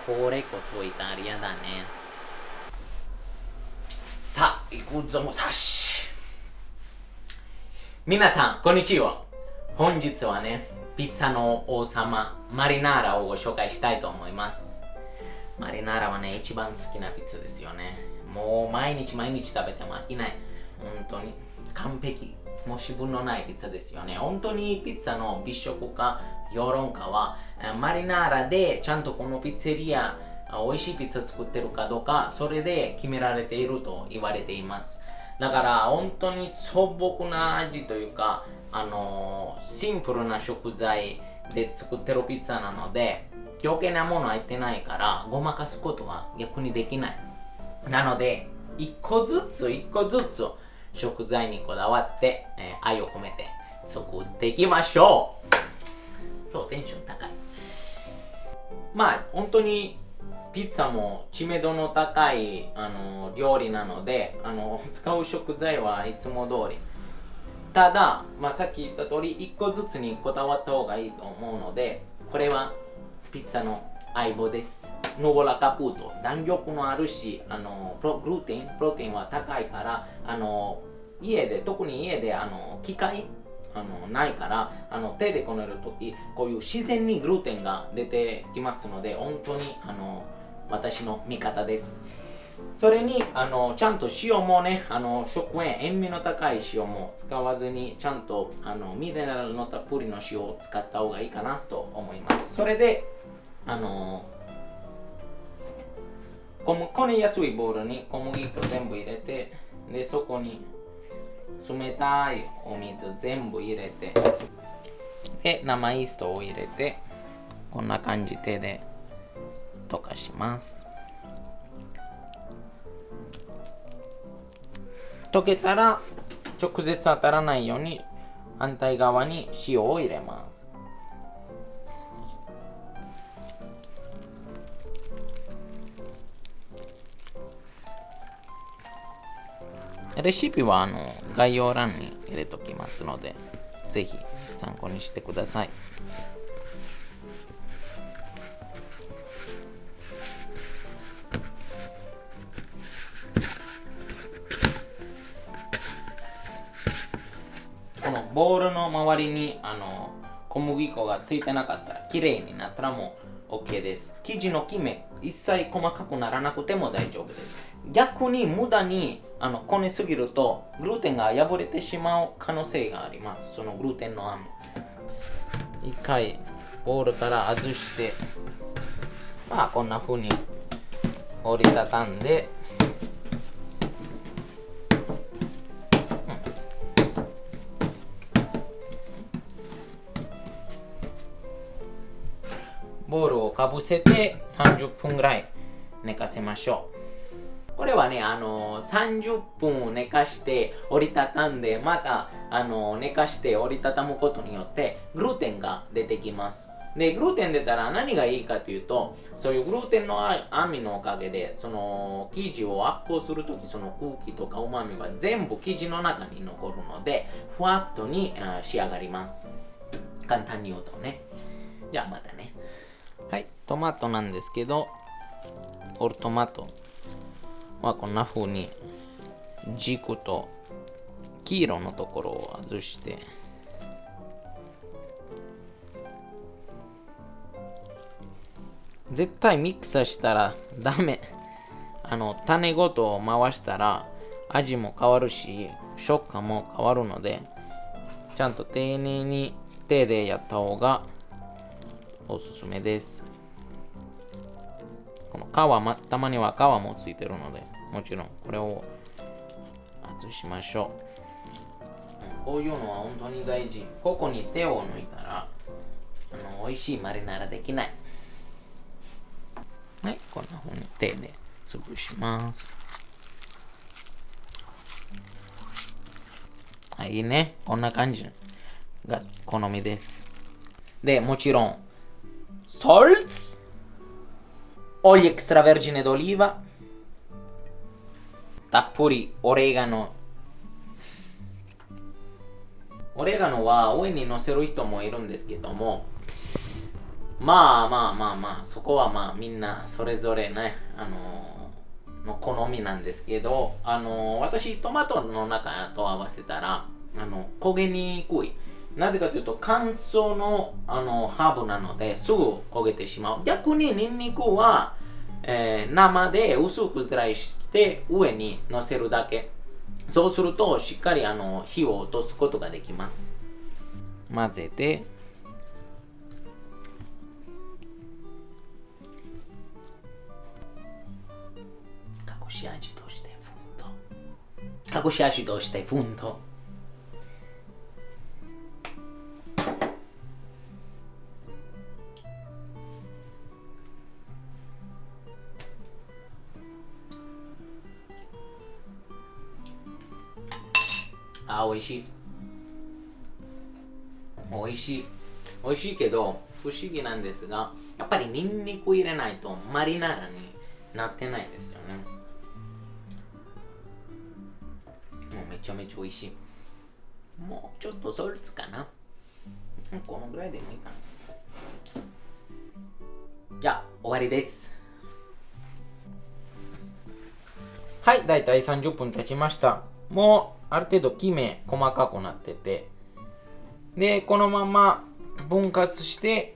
これこそイタリアだね。さあ、行くぞもさし。皆さん、こんにちは。本日はね、ピッツァの王様、マリナーラをご紹介したいと思います。マリナーラはね、一番好きなピッツァですよね。もう毎日食べても飽きない。本当に完璧。申し分のないピッツァですよね。本当にピッツァの美食家、評論家は、マリナーラでちゃんとこのピッツェリア、美味しいピッツァ作ってるかどうか、それで決められていると言われています。だから本当に素朴な味というか、シンプルな食材で作ってるピッツァなので、余計なもの入ってないからごまかすことは逆にできない。なので一個ずつ食材にこだわって、愛を込めて作っていきましょう。今日テンション高い。まあ本当にピッツァも知名度の高い料理なので使う食材はいつも通り。ただ、さっき言った通り一個ずつにこだわった方がいいと思うので、これはピッツァの相棒です。ノボラカプート。弾力のあるし、プロテインは高いから、特に家で機械ないから手でこねるとき、こういう自然にグルテンが出てきますので、本当に私の味方です。それにちゃんと塩もね、食塩、塩味の高い塩も使わずに、ちゃんとミネラルのたっぷりの塩を使った方がいいかなと思います。それでこねやすいボウルに小麦粉全部入れて、でそこに冷たいお水全部入れて、で生イーストを入れて、こんな感じ手で溶かします。溶けたら直接当たらないように反対側に塩を入れます。レシピは概要欄に入れときますので、ぜひ参考にしてください。このボウルの周りに小麦粉がついてなかったら、綺麗になったらもう OK です。生地のキメ一切細かくならなくても大丈夫です。逆に無駄にこねすぎるとグルテンが破れてしまう可能性があります。そのグルテンの網一回ボウルから外して、こんな風に折りたたんで、ボウルをかぶせて30分ぐらい寝かせましょう。これはね、30分寝かして折りたたんで、また寝かして折りたたむことによってグルテンが出てきます。で、グルテン出たら何がいいかというと、そういうグルテンの網のおかげで、その生地を発酵するとき、その空気とか旨味が全部生地の中に残るので、ふわっとに仕上がります。簡単に言うとね。じゃあまたね。はい、トマトなんですけど、オルトマトはこんな風に軸と黄色のところを外して、絶対ミキサーしたらダメ。種ごと回したら味も変わるし食感も変わるので、ちゃんと丁寧に手でやった方がおすすめです。この皮、たまには皮もついてるので、もちろんこれを外しましょう。こういうのは本当に大事。ここに手を抜いたら美味しいマリナーラできない。はい、こんな風に手で潰します。はい、いいね。こんな感じが好みです。で、もちろんsalts, olio extravergine d'oliva, たっぷりオレガノ。オレガノは上に乗せる人もいるんですけども、そこはまあみんなそれぞれね、の好みなんですけど、私トマトの中と合わせたら、焦げにくい。なぜかというと乾燥の、ハーブなのですぐ焦げてしまう。逆にニンニクは、生で薄くスライスして上に乗せるだけ。そうするとしっかり火を落とすことができます。混ぜて隠し味としてフント美味しい。美味しいけど不思議なんですが、やっぱりニンニク入れないとマリナーラになってないですよね。もうめちゃめちゃ美味しい。もうちょっとソルツかな。このぐらいでもいいかな。じゃあ終わりです。はい、だいたい30分経ちました。もうある程度きめ細かくなってて、でこのまま分割して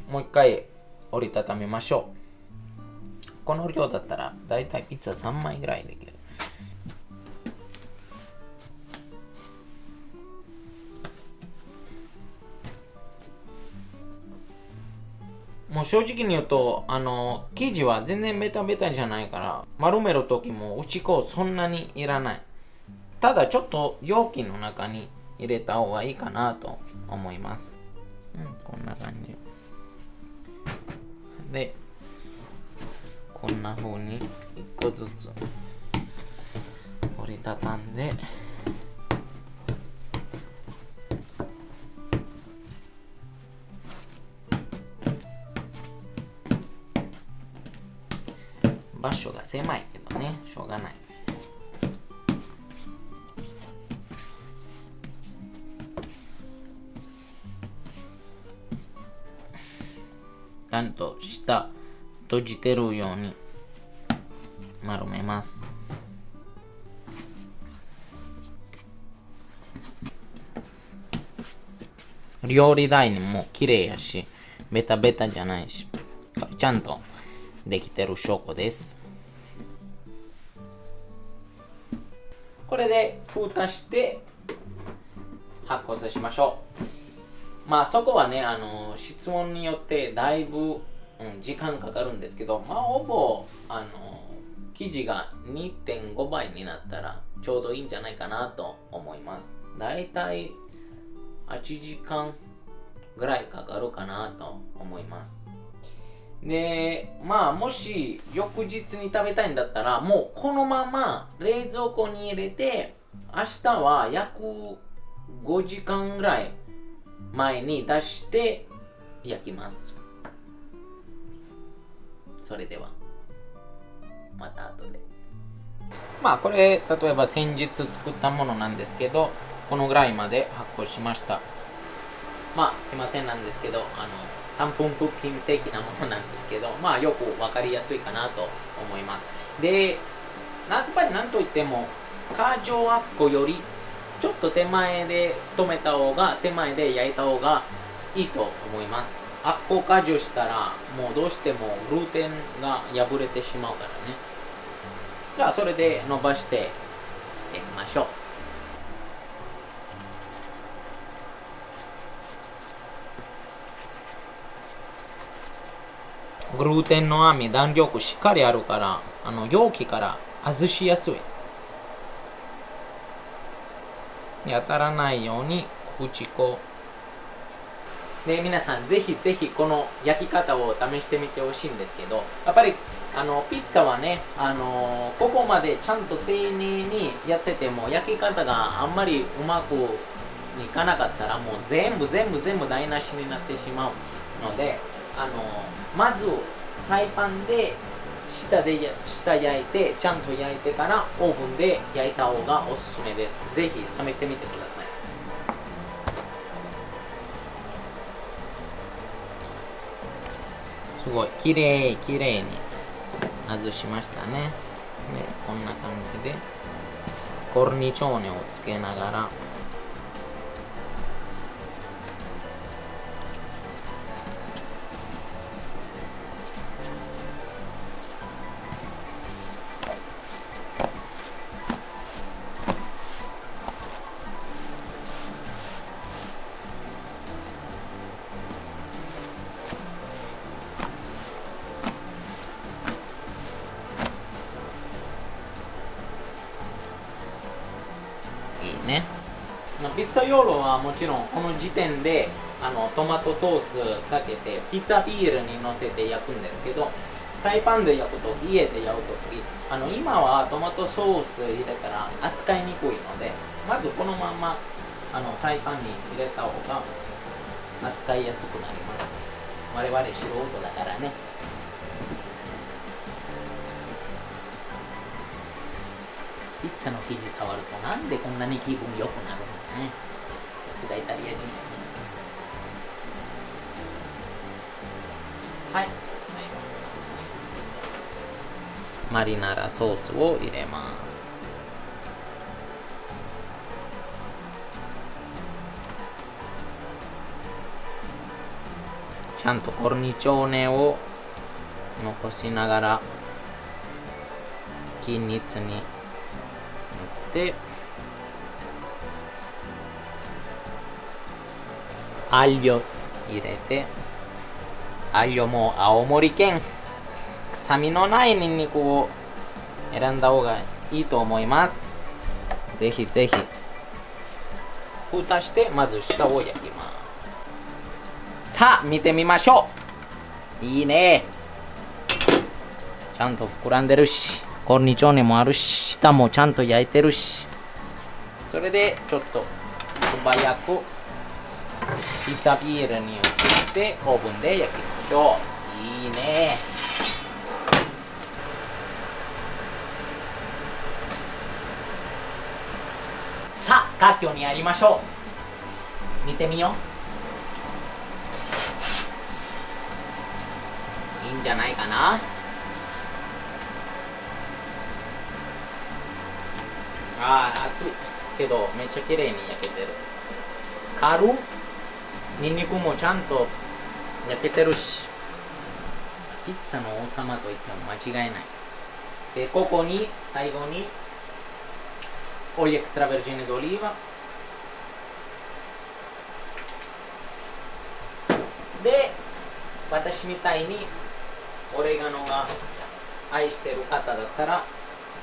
もう一回折りたためましょう。この量だったらだいたいピッツァ3枚ぐらいできる。もう正直に言うと生地は全然ベタベタじゃないから、丸める時も打ち粉そんなにいらない。ただちょっと容器の中に入れた方がいいかなと思います。こんな感じで、こんな風に1個ずつ折りたたんで、場所が狭いけどね、しょうがない。ちゃんと下閉じてるように丸めます。料理台にも綺麗やし、ベタベタじゃないし、ちゃんとできてる証拠です。これで蓋して発酵させましょう。そこはね、室温によってだいぶ、時間かかるんですけど、ほぼ生地が 2.5 倍になったらちょうどいいんじゃないかなと思います。だいたい8時間ぐらいかかるかなと思います。で、もし翌日に食べたいんだったら、もうこのまま冷蔵庫に入れて、明日は約5時間ぐらい前に出して焼きます。それではまた後で。これ例えば先日作ったものなんですけど、このぐらいまで発酵しました。すいませんなんですけど、3分クッキング的なものなんですけど、よく分かりやすいかなと思います。で、やっぱりなんといっても過剰発酵よりちょっと手前で焼いた方がいいと思います。発酵過剰したらもうどうしてもグルテンが破れてしまうからね。じゃあそれで伸ばしていきましょう。グルテンの網弾力しっかりあるから、容器から外しやすい。当たらないように打ち粉で、皆さんぜひぜひこの焼き方を試してみてほしいんですけど、やっぱりピッツァはね、ここまでちゃんと丁寧にやってても焼き方があんまりうまくいかなかったら、もう全部台無しになってしまうので、まずフライパンで下焼いて、ちゃんと焼いてからオーブンで焼いた方がおすすめです。ぜひ試してみてください。すごいきれいきれいに外しましたね。でこんな感じでコルニチョーネをつけながらいいね。ピッツァヨーロはもちろんこの時点でトマトソースかけてピッツァビールにのせて焼くんですけど、フライパンで焼くとき、家で焼くとき、今はトマトソース入れたら扱いにくいので、まずこのままフライパンに入れた方が扱いやすくなります。我々素人だからね。ピッツァの生地触るとなんでこんなに気分良くなるのね。さすがイタリア人。はい。マリナラソースを入れます。ちゃんとコルニチョーネを残しながら均一に塗ってアリオ入れて、アリオも青森県臭みのないニンニクを選んだ方がいいと思います。ぜひぜひ。蓋してまず下を焼きます。さあ見てみましょう。いいね。ちゃんと膨らんでるし、コルニチョーネもあるし、下もちゃんと焼いてるし。それでちょっと素早くピッツァビールに移してオーブンで焼きましょう。いいね。さあ、佳境にやりましょう。見てみよう。いいんじゃないかな。熱いけどめっちゃ綺麗に焼けてる。軽っ。ニンニクもちゃんと焼けてるし、ピッツァの王様と言っても間違いない。で、ここに最後にオイエクストラベルジェネドリーバで、私みたいにオレガノが愛してる方だったら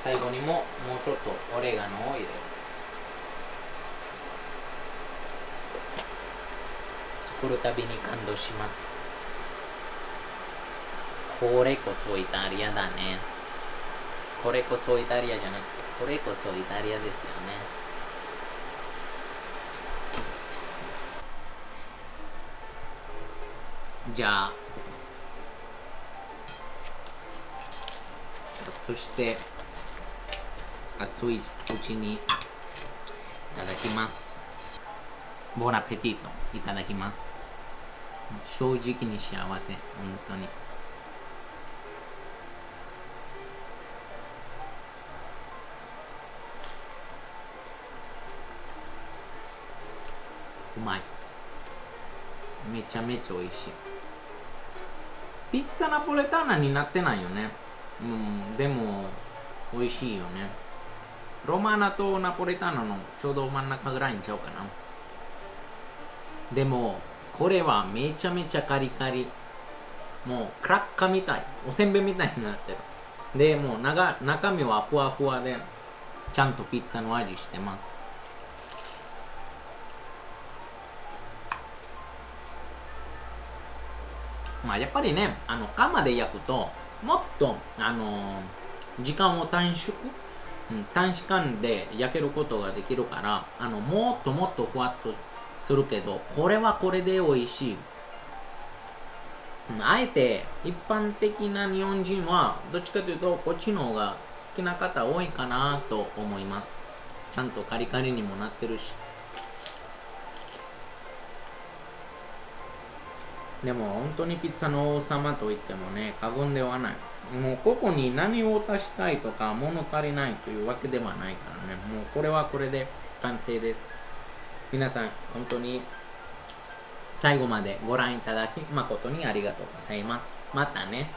最後にもうちょっとオレガノを入れる。作るたびに感動します。これこそイタリアだね。これこそイタリアじゃなくて、これこそイタリアですよね。じゃあ、そして熱いうちにいただきます。ボナペティト、いただきます。正直に幸せ、本当に。うまい。めちゃめちゃ美味しい。ピッツァナポレターナになってないよね。でも美味しいよね。ロマーナとナポレターナのちょうど真ん中ぐらいにちゃうかな。でもこれはめちゃめちゃカリカリ。もうクラッカーみたい、おせんべいみたいになってる。でもう中身はふわふわでちゃんとピッツァの味してます。やっぱりね、窯で焼くともっと時間を短縮、短時間で焼けることができるから、もっともっとふわっとするけど、これはこれで美味しい。あえて一般的な日本人はどっちかというとこっちの方が好きな方多いかなと思います。ちゃんとカリカリにもなってるし。でも本当にピッツァの王様と言ってもね、過言ではない。もうここに何を足したいとか物足りないというわけではないからね。もうこれはこれで完成です。皆さん本当に最後までご覧いただき誠にありがとうございます。またね。